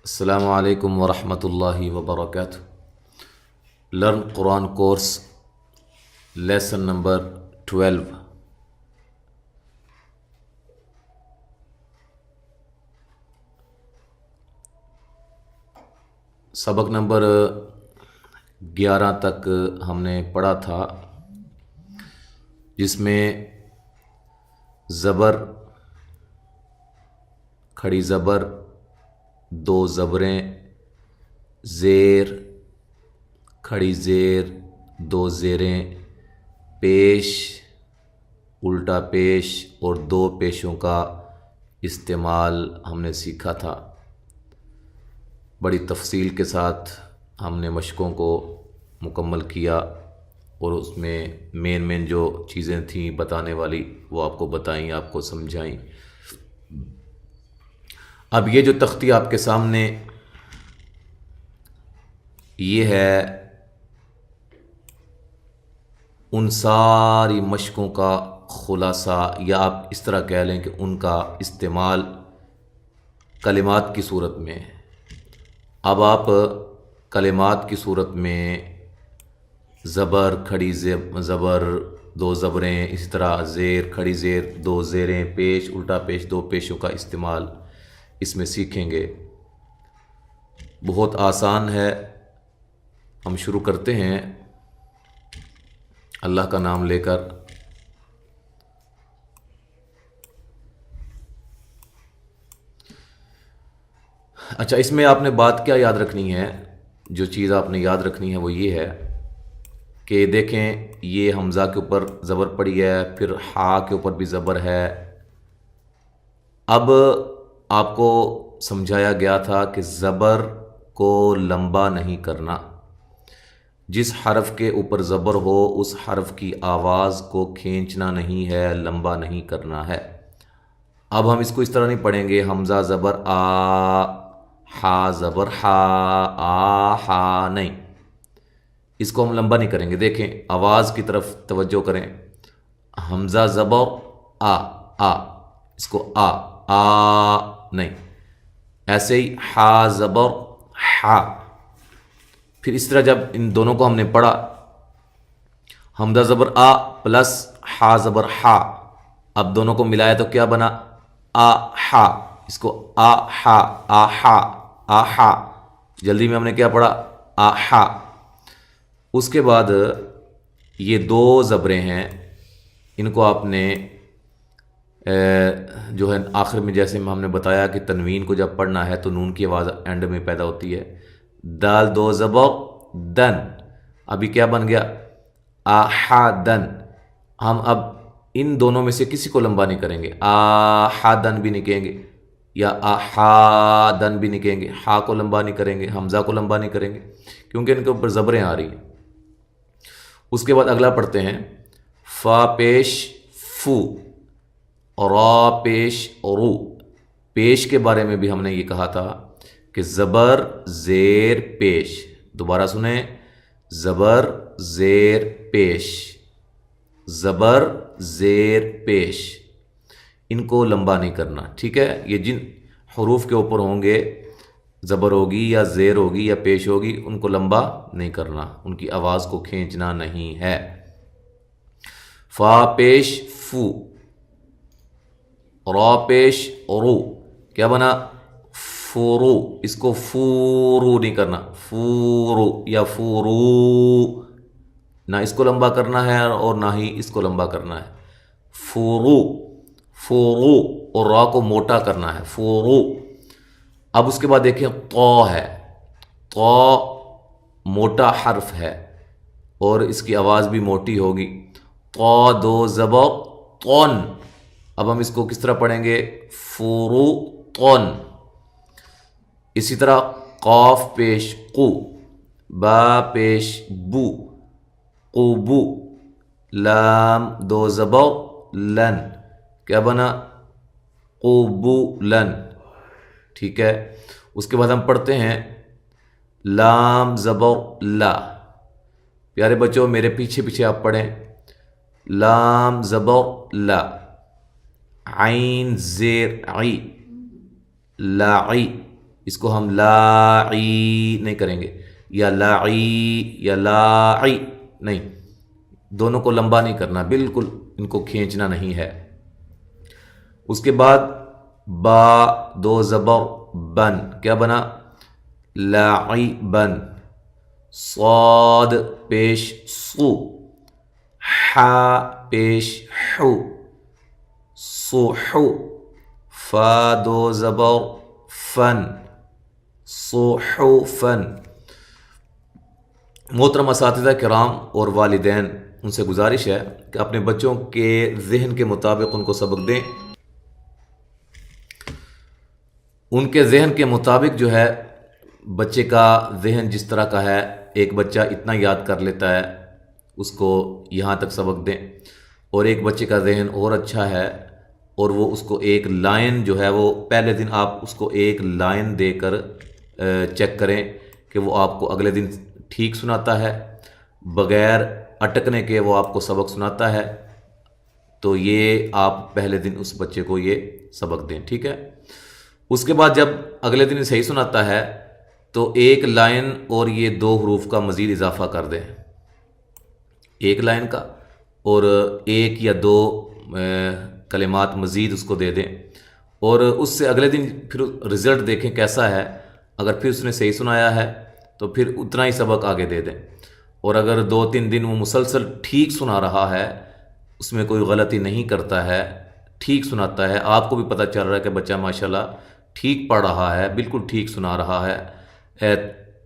السلام علیکم ورحمۃ اللہ وبرکاتہ۔ لرن قرآن کورس لیسن نمبر 12۔ سبق نمبر 11 تک ہم نے پڑھا تھا، جس میں زبر، کھڑی زبر، دو زبریں، زیر، کھڑی زیر، دو زیریں، پیش، الٹا پیش اور دو پیشوں کا استعمال ہم نے سیکھا تھا۔ بڑی تفصیل کے ساتھ ہم نے مشقوں کو مکمل کیا اور اس میں مین جو چیزیں تھیں بتانے والی وہ آپ کو بتائیں، آپ کو سمجھائیں۔ اب یہ جو تختی آپ کے سامنے یہ ہے، ان ساری مشقوں کا خلاصہ، یا آپ اس طرح کہہ لیں کہ ان کا استعمال کلمات کی صورت میں۔ اب آپ کلمات کی صورت میں زبر، کھڑی زبر، دو زبریں، اسی طرح زیر، کھڑی زیر، دو زیریں، پیش، الٹا پیش، دو پیشوں کا استعمال اس میں سیکھیں گے۔ بہت آسان ہے، ہم شروع کرتے ہیں اللہ کا نام لے کر۔ اچھا، اس میں آپ نے بات کیا یاد رکھنی ہے؟ جو چیز آپ نے یاد رکھنی ہے وہ یہ ہے کہ دیکھیں، یہ حمزہ کے اوپر زبر پڑی ہے، پھر ہا کے اوپر بھی زبر ہے۔ اب آپ کو سمجھایا گیا تھا کہ زبر کو لمبا نہیں کرنا، جس حرف کے اوپر زبر ہو اس حرف کی آواز کو کھینچنا نہیں ہے، لمبا نہیں کرنا ہے۔ اب ہم اس کو اس طرح نہیں پڑھیں گے، حمزہ زبر آ، ہا زبر ہا، آ ہا، نہیں، اس کو ہم لمبا نہیں کریں گے۔ دیکھیں، آواز کی طرف توجہ کریں، حمزہ زبر آ، آ، اس کو آ، آ نہیں، ایسے ہی ہا زبر ہا۔ پھر اس طرح جب ان دونوں کو ہم نے پڑھا، حمزہ زبر آ پلس ہا زبر ہا، اب دونوں کو ملایا تو کیا بنا؟ آ ہا۔ اس کو آ ہا، آ ہا، آ ہا، جلدی میں ہم نے کیا پڑھا؟ آ ہا۔ اس کے بعد یہ دو زبریں ہیں، ان کو آپ نے جو ہے آخر میں، جیسے ہم نے بتایا کہ تنوین کو جب پڑھنا ہے تو نون کی آواز اینڈ میں پیدا ہوتی ہے۔ دال دو زبر دن، ابھی کیا بن گیا؟ آحادن۔ ہم اب ان دونوں میں سے کسی کو لمبا نہیں کریں گے، آحادن بھی نہیں کہیں گے یا آحادن بھی نہیں کہیں گے، ہا کو لمبا نہیں کریں گے، حمزہ کو لمبا نہیں کریں گے، کیونکہ ان کے اوپر زبریں آ رہی ہیں۔ اس کے بعد اگلا پڑھتے ہیں، فا پیش فو، را پیش رو۔ پیش کے بارے میں بھی ہم نے یہ کہا تھا کہ زبر زیر پیش، دوبارہ سنیں، زبر زیر پیش، زبر زیر پیش، ان کو لمبا نہیں کرنا، ٹھیک ہے؟ یہ جن حروف کے اوپر ہوں گے، زبر ہوگی یا زیر ہوگی یا پیش ہوگی، ان کو لمبا نہیں کرنا، ان کی آواز کو کھینچنا نہیں ہے۔ فا پیش فو، را پیش رو، کیا بنا؟ فورو۔ اس کو فورو نہیں کرنا، فورو یا فورو، نہ اس کو لمبا کرنا ہے اور نہ ہی اس کو لمبا کرنا ہے۔ فورو، فورو، اور را کو موٹا کرنا ہے، فورو۔ اب اس کے بعد دیکھیں، طا ہے، طا موٹا حرف ہے اور اس کی آواز بھی موٹی ہوگی۔ طا دو زبر طن، اب ہم اس کو کس طرح پڑھیں گے؟ فورو طن۔ اسی طرح قاف پیش قو، با پیش بو، قوبو، لام دو زبر لن، کیا بنا؟ قوبو لن، ٹھیک ہے؟ اس کے بعد ہم پڑھتے ہیں لام زبر لا۔ پیارے بچوں، میرے پیچھے پیچھے آپ پڑھیں، لام زبر لا، عین زیر عی، لاعی، اس کو ہم لاعی نہیں کریں گے، یا لاعی یا لاعی نہیں، دونوں کو لمبا نہیں کرنا، بالکل ان کو کھینچنا نہیں ہے۔ اس کے بعد با دو زبر بن، کیا بنا؟ لاعبن۔ صاد پیش صو، حا پیش حو، صحو۔ فا دو زبر فن، صحفن۔ محترم اساتذہ کرام اور والدین، ان سے گزارش ہے کہ اپنے بچوں کے ذہن کے مطابق ان کو سبق دیں، ان کے ذہن کے مطابق جو ہے، بچے کا ذہن جس طرح کا ہے، ایک بچہ اتنا یاد کر لیتا ہے، اس کو یہاں تک سبق دیں، اور ایک بچے کا ذہن اور اچھا ہے، اور وہ اس کو ایک لائن جو ہے، وہ پہلے دن آپ اس کو ایک لائن دے کر چیک کریں کہ وہ آپ کو اگلے دن ٹھیک سناتا ہے، بغیر اٹکنے کے وہ آپ کو سبق سناتا ہے، تو یہ آپ پہلے دن اس بچے کو یہ سبق دیں، ٹھیک ہے؟ اس کے بعد جب اگلے دن صحیح سناتا ہے تو ایک لائن اور یہ 2 حروف کا مزید اضافہ کر دیں، ایک لائن کا اور 1 یا 2 کلمات مزید اس کو دے دیں، اور اس سے اگلے دن پھر رزلٹ دیکھیں کیسا ہے۔ اگر پھر اس نے صحیح سنایا ہے تو پھر اتنا ہی سبق آگے دے دیں، اور اگر 2-3 دن وہ مسلسل ٹھیک سنا رہا ہے، اس میں کوئی غلطی نہیں کرتا ہے، ٹھیک سناتا ہے، آپ کو بھی پتہ چل رہا ہے کہ بچہ ماشاءاللہ ٹھیک پڑھ رہا ہے، بالکل ٹھیک سنا رہا ہے،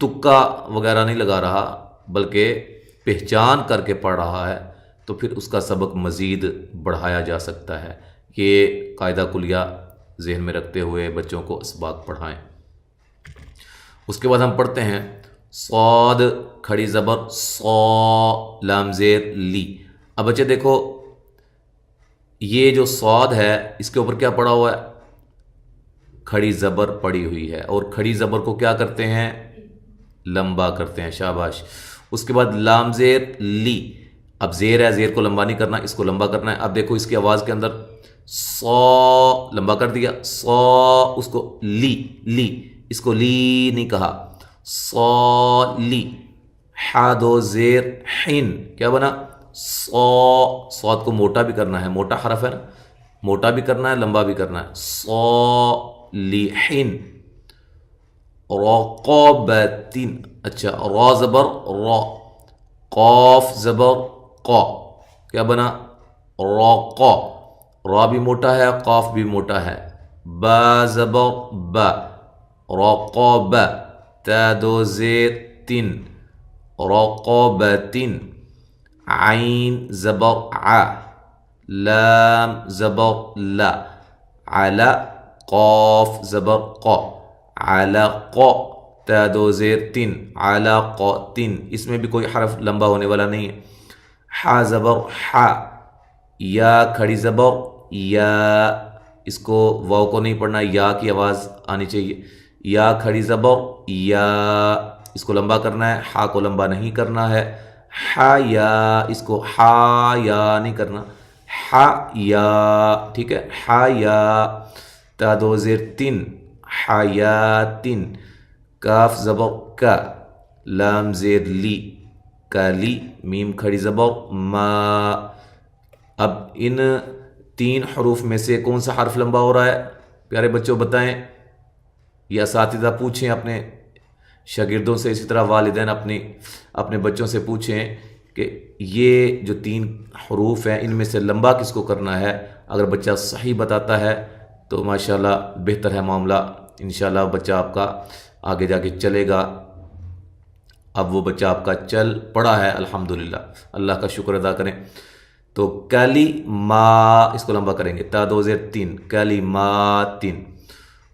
تکا وغیرہ نہیں لگا رہا بلکہ پہچان کر کے پڑھ رہا ہے، تو پھر اس کا سبق مزید بڑھایا جا سکتا ہے۔ یہ قاعدہ کلیہ ذہن میں رکھتے ہوئے بچوں کو اسباق پڑھائیں۔ اس کے بعد ہم پڑھتے ہیں صاد کھڑی زبر صا، لام زیر لی۔ اب بچے دیکھو، یہ جو صاد ہے اس کے اوپر کیا پڑا ہوا ہے؟ کھڑی زبر پڑی ہوئی ہے، اور کھڑی زبر کو کیا کرتے ہیں؟ لمبا کرتے ہیں، شاباش۔ اس کے بعد لام زیر لی، اب زیر ہے، زیر کو لمبا نہیں کرنا، اس کو لمبا کرنا ہے۔ اب دیکھو اس کی آواز کے اندر صا لمبا کر دیا، صا، اس کو لی، لی، اس کو لی نہیں کہا، صا لی۔ حا دو زیر حین، کیا بنا؟ صا، صاد کو موٹا بھی کرنا ہے، موٹا حرف ہے نا، موٹا بھی کرنا ہے، لمبا بھی کرنا ہے، صا لحن۔ رقابتن، اچھا، را زبر را، قاف زبر قا، کیا بنا؟ راقا، را بھی موٹا ہے، قاف بھی موٹا ہے۔ با زبر با، رقاب، تا دو زیر تن، رقابتن۔ عین زبر ع، لام زبر لا، علا، قاف زبر قا، علقا، تا دو زیر تن، علقتن، اس میں بھی کوئی حرف لمبا ہونے والا نہیں ہے۔ حا زبر حا، یا کھڑی زبر یا، اس کو واو کو نہیں پڑھنا، یا کی آواز آنی چاہیے، یا کھڑی زبر یا، اس کو لمبا کرنا ہے، حا کو لمبا نہیں کرنا ہے۔ حا یا، اس کو حا یا نہیں کرنا، حا یا، ٹھیک ہے، حا یا۔ تا دو زیر تن، حیاتن۔ کاف زبر کا، لام زیر لی، کالی، میم کھڑی زبر ما۔ اب ان 3 حروف میں سے کون سا حرف لمبا ہو رہا ہے؟ پیارے بچوں بتائیں، یا اساتذہ پوچھیں اپنے شاگردوں سے، اسی طرح والدین اپنے بچوں سے پوچھیں کہ یہ جو 3 حروف ہیں ان میں سے لمبا کس کو کرنا ہے۔ اگر بچہ صحیح بتاتا ہے تو ماشاءاللہ بہتر ہے معاملہ، انشاءاللہ بچہ آپ کا آگے جا کے چلے گا۔ اب وہ بچہ آپ کا چل پڑا ہے، الحمدللہ، اللہ کا شکر ادا کریں۔ تو کالی ما، اس کو لمبا کریں گے، تا دو زیر تین، کلماتن۔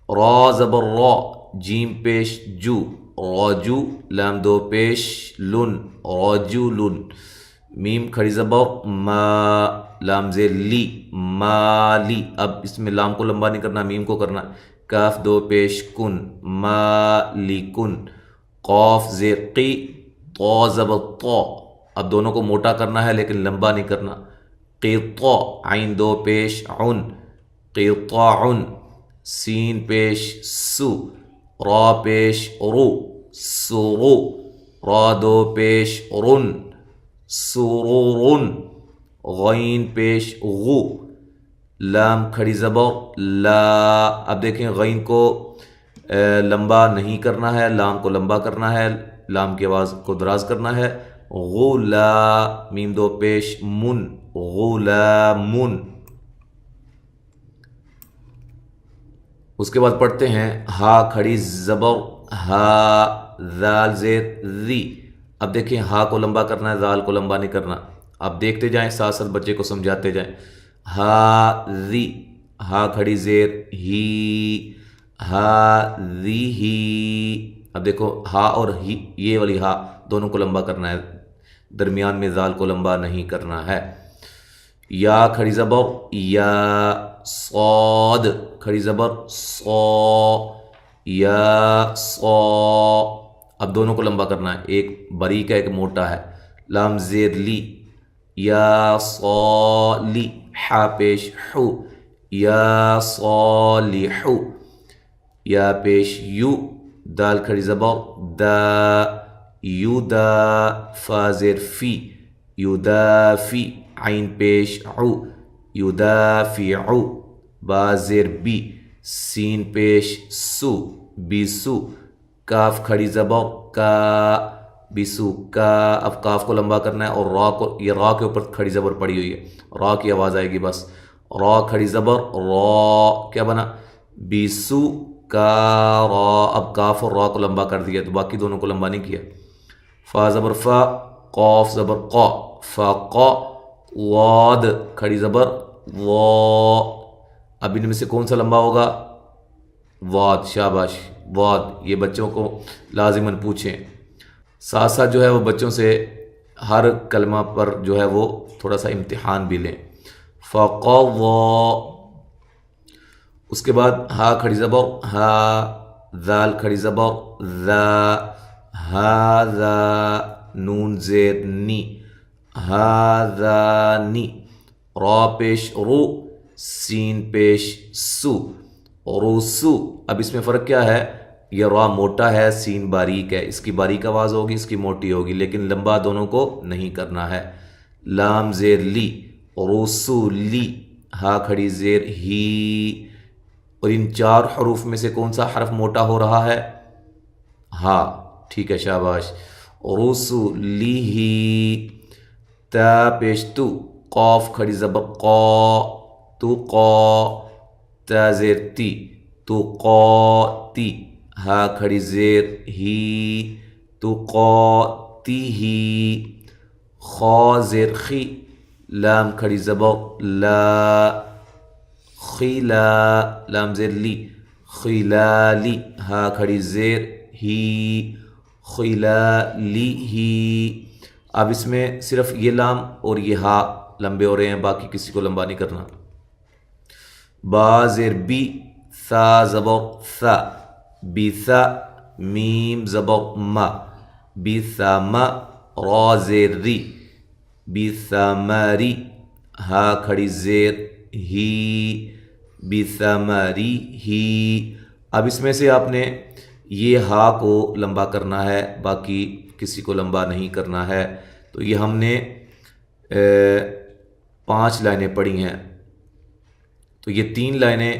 را زبر را، جیم پیش جو، راجو، لام دو پیش لن، راجولن۔ میم کھڑی زبر ما، لام زیر لی، مالی۔ اب اس میں لام کو لمبا نہیں کرنا، میم کو کرنا۔ کاف دو پیش کن، مالکن۔ قاف زیر قی، طا زبر طا، اب دونوں کو موٹا کرنا ہے لیکن لمبا نہیں کرنا۔ قطع، عین دو پیش عن، قطعن۔ سین پیش سو، را پیش رو سرو، را دو پیش رن سرورن، غین پیش غو، لام کھڑی زبر لا. اب دیکھیں غین کو لمبا نہیں کرنا ہے، لام کو لمبا کرنا ہے، لام کی آواز کو دراز کرنا ہے. غلا میم دو پیش من غلامن. اس کے بعد پڑھتے ہیں ہا کھڑی زبر ہا، ذال زیر ذی. اب دیکھیں ہا کو لمبا کرنا ہے، ذال کو لمبا نہیں کرنا. آپ دیکھتے جائیں، ساتھ ساتھ بچے کو سمجھاتے جائیں. ہا ذی، ہا کھڑی زیر ہی، ہا ذی ہی. اب دیکھو ہا اور ہی، یہ والی ہا دونوں کو لمبا کرنا ہے، درمیان میں ذال کو لمبا نہیں کرنا ہے. یا کھڑی زبر یا، صاد کھڑی زبر صا، یا صا. اب دونوں کو لمبا کرنا ہے، ایک باریک ہے ایک موٹا ہے. لام زیر لی، یا صالی، حا پیش حو، یا صالحو. یا پیش یو، دال کھڑی زبر دا، یو دا، فا زیر فی، یو دا فی، عین پیش عو، یو دا فی عو. با زیر بی، سین پیش سو، بی سو. کاف کھڑی زبر کا، بیسو کا. اب کاف کو لمبا کرنا ہے اور را کو، یہ را کے اوپر کھڑی زبر پڑی ہوئی ہے، را کی آواز آئے گی بس. را کھڑی زبر را، کیا بنا بیسو کا را. اب کاف اور را کو لمبا کر دیا تو باقی دونوں کو لمبا نہیں کیا. فا زبر فا، قاف زبر قا، فقا. واد کھڑی زبر وا. اب ان میں سے کون سا لمبا ہوگا؟ واد. شاباش واد. یہ بچوں کو لازماً پوچھیں، ساتھ ساتھ جو ہے وہ بچوں سے ہر کلمہ پر جو ہے وہ تھوڑا سا امتحان بھی لیں. فقوا. اس کے بعد ہا کھڑی زبر ہا، ذال کھڑی زبر ذا، ہاذا. نون زیر نی، ہاذانی. را پیش رو، سین پیش سو، روسو. اب اس میں فرق کیا ہے؟ یہ را موٹا ہے، سین باریک ہے، اس کی باریک آواز ہوگی، اس کی موٹی ہوگی، لیکن لمبا دونوں کو نہیں کرنا ہے. لام زیر لی، رسولی. ہا کھڑی زیر ہی. اور ان چار حروف میں سے کون سا حرف موٹا ہو رہا ہے؟ ہا. ٹھیک ہے شاباش. رسولیہ. تا پیش تو، قاف کھڑی زبر قا، تو قا. تا زیر تی، تو قاتی. ہا کھڑی زیر ہی، تو قاتیہی. خا زیر خی، لام کھڑی زبر لا، خلا. لام زیر لی، خلالی. ہا کھڑی زیر ہی، خلالیہی. اب اس میں صرف یہ لام اور یہ ہا لمبے ہو رہے ہیں، باقی کسی کو لمبا نہیں کرنا. با زیر بی، ثا زبر ثا، بی ثا. میم زبر ما، بی ثما. را زیر ری، بی ثمری. ہا کھڑی زیر ہی، بی ثمری ہی. اب اس میں سے آپ نے یہ ہا کو لمبا کرنا ہے، باقی کسی کو لمبا نہیں کرنا ہے. تو یہ ہم نے 5 لائنیں پڑھی ہیں. تو یہ 3 لائنیں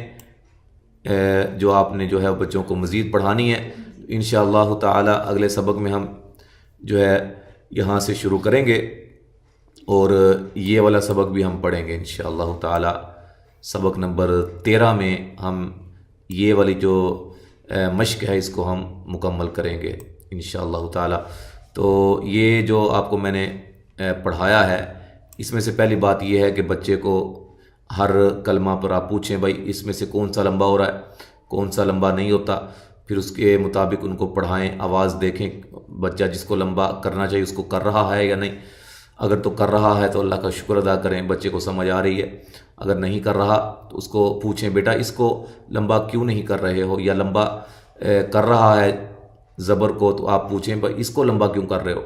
جو آپ نے جو ہے بچوں کو مزید پڑھانی ہے. انشاءاللہ تعالی اگلے سبق میں ہم جو ہے یہاں سے شروع کریں گے، اور یہ والا سبق بھی ہم پڑھیں گے انشاءاللہ تعالی. سبق نمبر 13 میں ہم یہ والی جو مشق ہے اس کو ہم مکمل کریں گے انشاءاللہ تعالی. تو یہ جو آپ کو میں نے پڑھایا ہے، اس میں سے پہلی بات یہ ہے کہ بچے کو ہر کلمہ پر آپ پوچھیں بھائی اس میں سے کون سا لمبا ہو رہا ہے، کون سا لمبا نہیں ہوتا. پھر اس کے مطابق ان کو پڑھائیں، آواز دیکھیں بچہ جس کو لمبا کرنا چاہیے اس کو کر رہا ہے یا نہیں. اگر تو کر رہا ہے تو اللہ کا شکر ادا کریں، بچے کو سمجھ آ رہی ہے. اگر نہیں کر رہا تو اس کو پوچھیں بیٹا اس کو لمبا کیوں نہیں کر رہے ہو، یا لمبا کر رہا ہے زبر کو تو آپ پوچھیں بھائی اس کو لمبا کیوں کر رہے ہو.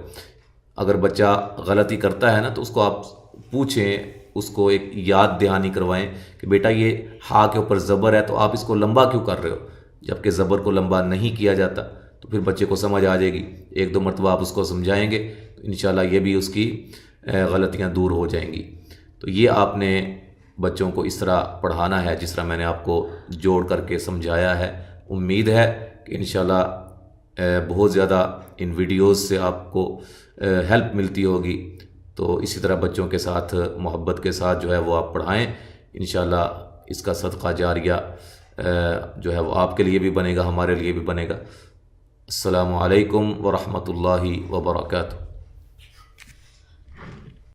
اگر بچہ غلطی کرتا ہے نا تو اس کو آپ پوچھیں، اس کو ایک یاد دہانی کروائیں کہ بیٹا یہ ہا کے اوپر زبر ہے تو آپ اس کو لمبا کیوں کر رہے ہو. جبکہ زبر کو لمبا نہیں کیا جاتا تو پھر بچے کو سمجھ آ جائے گی. ایک دو مرتبہ آپ اس کو سمجھائیں گے تو انشاءاللہ یہ بھی اس کی غلطیاں دور ہو جائیں گی. تو یہ آپ نے بچوں کو اس طرح پڑھانا ہے جس طرح میں نے آپ کو جوڑ کر کے سمجھایا ہے. امید ہے کہ انشاءاللہ بہت زیادہ ان ویڈیوز سے آپ کو ہیلپ ملتی ہوگی. تو اسی طرح بچوں کے ساتھ محبت کے ساتھ جو ہے وہ آپ پڑھائیں. انشاءاللہ اس کا صدقہ جاریہ جو ہے وہ آپ کے لیے بھی بنے گا، ہمارے لیے بھی بنے گا. السلام علیکم ورحمۃ اللہ وبرکاتہ.